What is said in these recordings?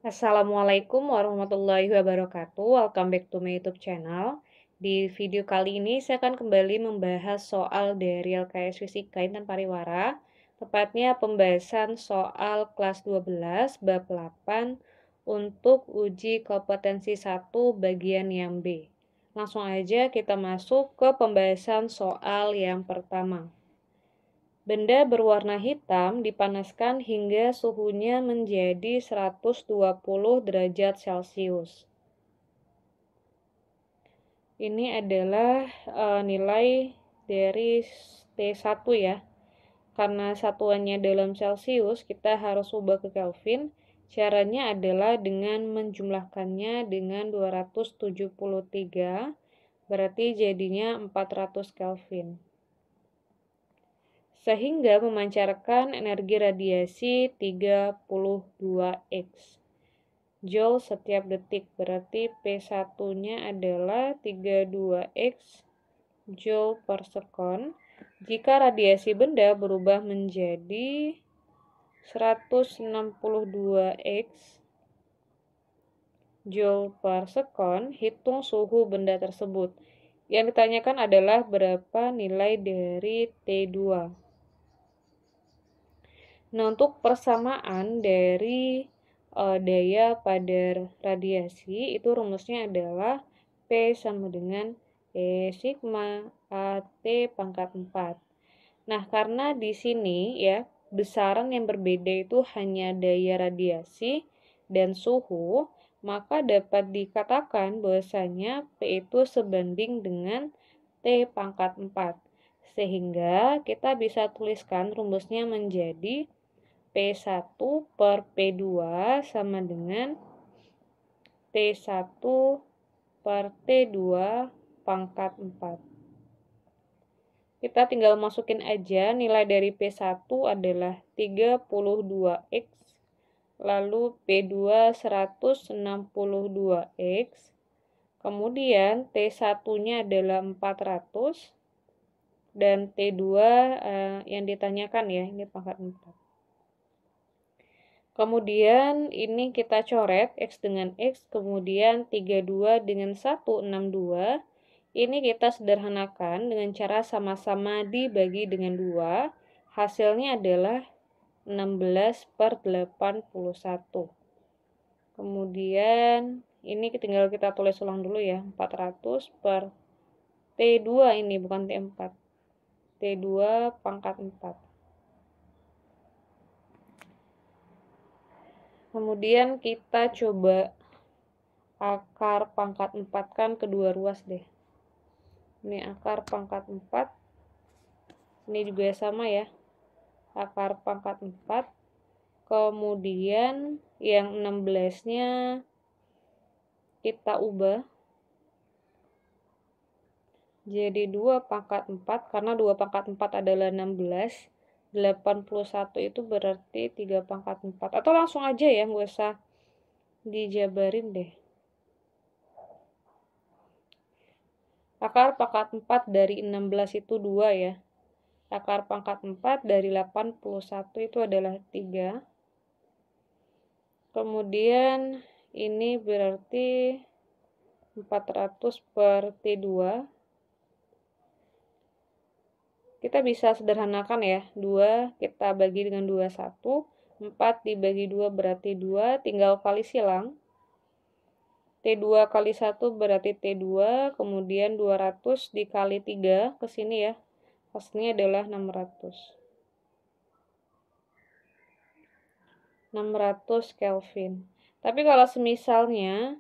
Assalamualaikum warahmatullahi wabarakatuh. Welcome back to my YouTube channel. Di video kali ini saya akan kembali membahas soal dari LKS Fisika Intan Pariwara, tepatnya pembahasan soal kelas 12 bab 8 untuk uji kompetensi 1 bagian yang B. Langsung aja kita masuk ke pembahasan soal yang pertama. Benda berwarna hitam dipanaskan hingga suhunya menjadi 120 derajat Celcius. Ini adalah nilai dari T1 ya. Karena satuannya dalam Celcius, kita harus ubah ke Kelvin. Caranya adalah dengan menjumlahkannya dengan 273, berarti jadinya 400 Kelvin. Sehingga memancarkan energi radiasi 32 X Joule setiap detik. Berarti P1-nya adalah 32 X Joule per second. Jika radiasi benda berubah menjadi 162 X Joule per second, hitung suhu benda tersebut. Yang ditanyakan adalah berapa nilai dari T2. Nah, untuk persamaan dari daya pada radiasi, itu rumusnya adalah P sama dengan E sigma AT pangkat 4. Nah, karena di sini ya, besaran yang berbeda itu hanya daya radiasi dan suhu, maka dapat dikatakan bahwasanya P itu sebanding dengan T pangkat 4. Sehingga kita bisa tuliskan rumusnya menjadi P1 per P2 sama dengan T1 per T2 pangkat 4. Kita tinggal masukin aja nilai dari P1 adalah 32X, lalu P2 162X, kemudian T1-nya adalah 400, dan T2 yang ditanyakan ya, ini pangkat 4. Kemudian ini kita coret X dengan X, kemudian 32 dengan 162. Ini kita sederhanakan dengan cara sama-sama dibagi dengan 2. Hasilnya adalah 16 per 81. Kemudian ini tinggal kita tulis ulang dulu ya, 400 per T2 ini bukan T4. T2 pangkat 4. Kemudian kita coba akar pangkat 4 kan kedua ruas deh. Ini akar pangkat 4. Ini juga sama ya. Akar pangkat 4. Kemudian yang 16-nya kita ubah jadi 2 pangkat 4 karena 2 pangkat 4 adalah 16. 81 itu berarti 3 pangkat 4. Atau langsung aja ya, nggak usah dijabarin deh. Akar pangkat 4 dari 16 itu 2 ya. Akar pangkat 4 dari 81 itu adalah 3. Kemudian ini berarti 400 per T2. Kita bisa sederhanakan ya, 2 kita bagi dengan 21, 4 dibagi 2 berarti 2, tinggal kali silang. T2 kali 1 berarti T2, kemudian 200 dikali 3 ke sini ya, hasilnya adalah 600. 600 Kelvin. Tapi kalau semisalnya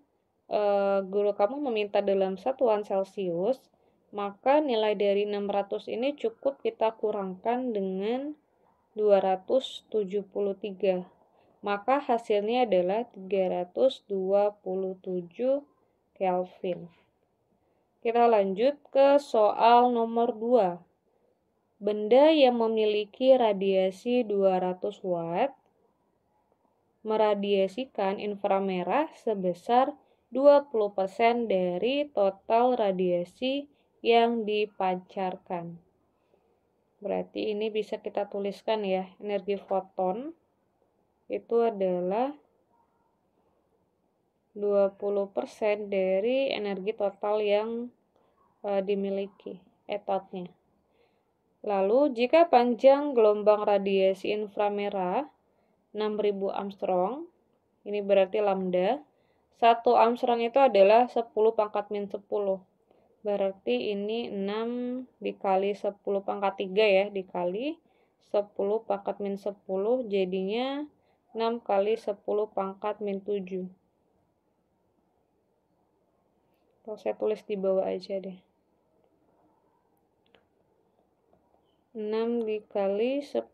guru kamu meminta dalam satuan Celcius, maka nilai dari 600 ini cukup kita kurangkan dengan 273. Maka hasilnya adalah 327 Kelvin. Kita lanjut ke soal nomor 2. Benda yang memiliki radiasi 200 watt meradiasikan inframerah sebesar 20% dari total radiasi yang dipancarkan. Berarti ini bisa kita tuliskan ya, energi foton itu adalah 20% dari energi total yang dimiliki etotnya. Lalu, jika panjang gelombang radiasi inframerah 6000 Armstrong, ini berarti lambda, 1 Armstrong itu adalah 10 pangkat min 10. Berarti ini 6 dikali 10 pangkat 3 ya, dikali 10 pangkat min 10, jadinya 6 kali 10 pangkat min 7. Kalau saya tulis di bawah aja deh. 6 dikali 10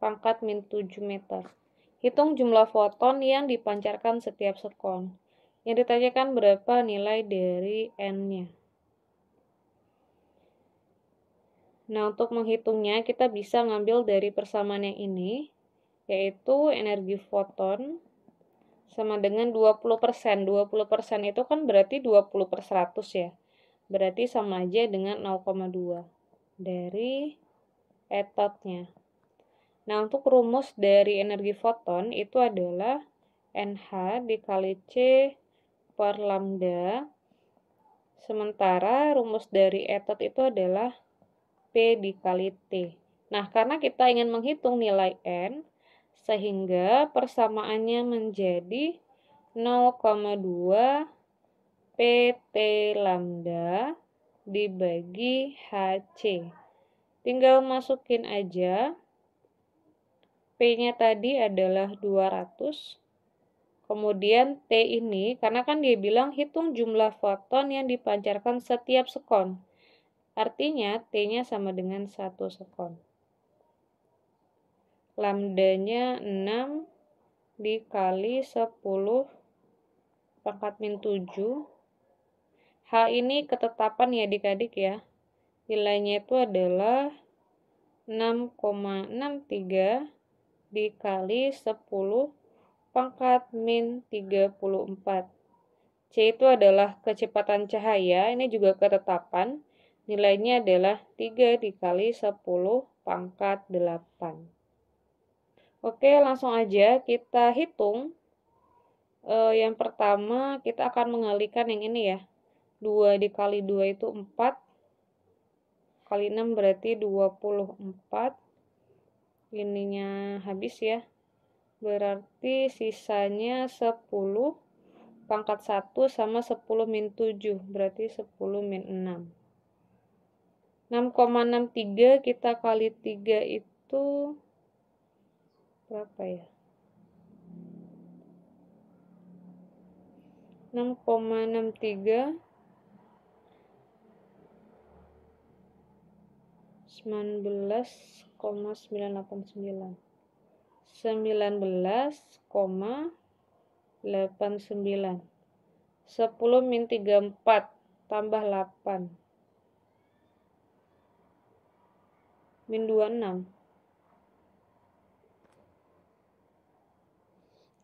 pangkat min 7 meter. Hitung jumlah foton yang dipancarkan setiap sekon. Yang ditanyakan berapa nilai dari N-nya. Nah, untuk menghitungnya kita bisa ngambil dari persamaan yang ini, yaitu energi foton sama dengan 20%. 20% itu kan berarti 20/100 ya. Berarti sama aja dengan 0,2 dari etotnya. Nah, untuk rumus dari energi foton itu adalah NH dikali C per lambda. Sementara rumus dari etot itu adalah P dikali T. Nah, karena kita ingin menghitung nilai N, sehingga persamaannya menjadi 0,2 PT lambda dibagi HC. Tinggal masukin aja. P-nya tadi adalah 200. Kemudian T ini, karena kan dia bilang hitung jumlah foton yang dipancarkan setiap sekon. Artinya T-nya sama dengan 1 sekon. Lambdanya 6 dikali 10 pangkat min 7. H ini ketetapan ya adik-adik ya. Nilainya itu adalah 6,63 dikali 10 pangkat min 34. C itu adalah kecepatan cahaya, ini juga ketetapan. Nilainya adalah 3 dikali 10 pangkat 8. Oke, langsung aja kita hitung. Yang pertama kita akan mengalihkan yang ini ya. 2 dikali 2 itu 4. Kali 6 berarti 24. Ininya habis ya. Berarti sisanya 10 pangkat 1 sama 10 min 7. Berarti 10 min 6. 6,63 kita kali 3 itu berapa ya? 6,63 19,989 19,89 10 min 34 tambah 8 min 26.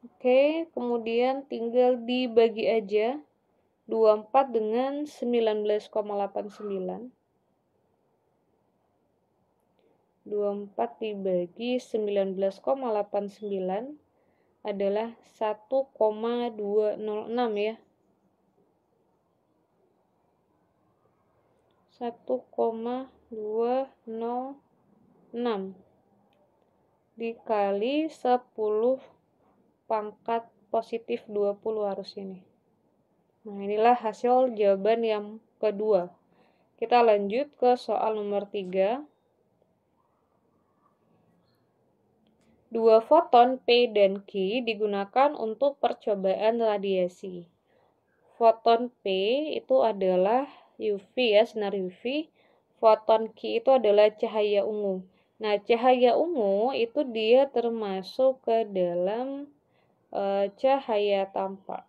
Oke, kemudian tinggal dibagi aja 24 dengan 19,89. 24 dibagi 19,89 adalah 1,206 ya. 1,206 dikali 10 pangkat positif 20 harus ini. Nah, inilah hasil jawaban yang kedua. Kita lanjut ke soal nomor 3. 2 foton P dan Q digunakan untuk percobaan radiasi. Foton P itu adalah UV ya, sinar UV. Foton Q itu adalah cahaya ungu. Nah, cahaya ungu itu dia termasuk ke dalam cahaya tampak.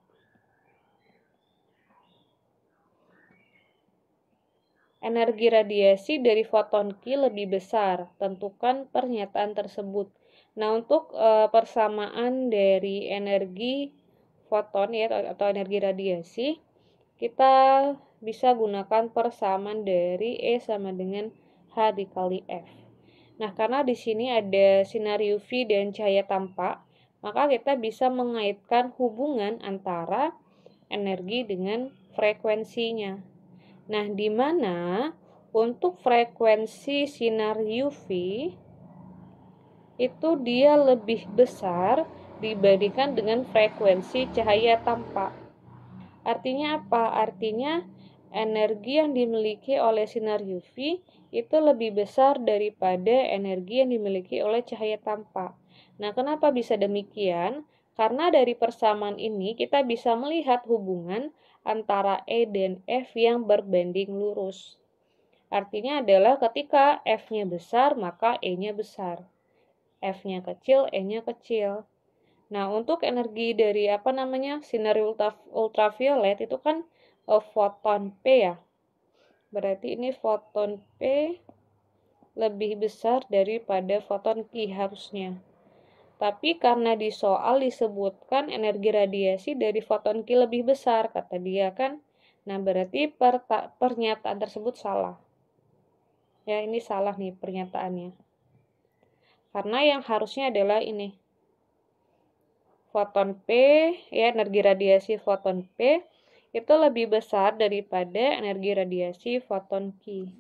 Energi radiasi dari foton Q lebih besar. Tentukan pernyataan tersebut. Nah, untuk persamaan dari energi foton ya atau energi radiasi, kita bisa gunakan persamaan dari E sama dengan H dikali F. Nah, karena di sini ada sinar UV dan cahaya tampak, maka kita bisa mengaitkan hubungan antara energi dengan frekuensinya. Nah, di mana untuk frekuensi sinar UV itu dia lebih besar dibandingkan dengan frekuensi cahaya tampak. Artinya apa? Artinya energi yang dimiliki oleh sinar UV itu lebih besar daripada energi yang dimiliki oleh cahaya tampak. Nah, kenapa bisa demikian? Karena dari persamaan ini kita bisa melihat hubungan antara E dan F yang berbanding lurus. Artinya adalah ketika F-nya besar, maka E-nya besar. F-nya kecil, E-nya kecil. Nah, untuk energi dari sinar ultraviolet itu kan foton P ya. Berarti ini foton P lebih besar daripada foton Q harusnya. Tapi karena di soal disebutkan energi radiasi dari foton Q lebih besar, kata dia kan. Nah, berarti pernyataan tersebut salah. Ya, ini salah nih pernyataannya. Karena yang harusnya adalah ini. Foton P, ya energi radiasi foton P, itu lebih besar daripada energi radiasi foton Q.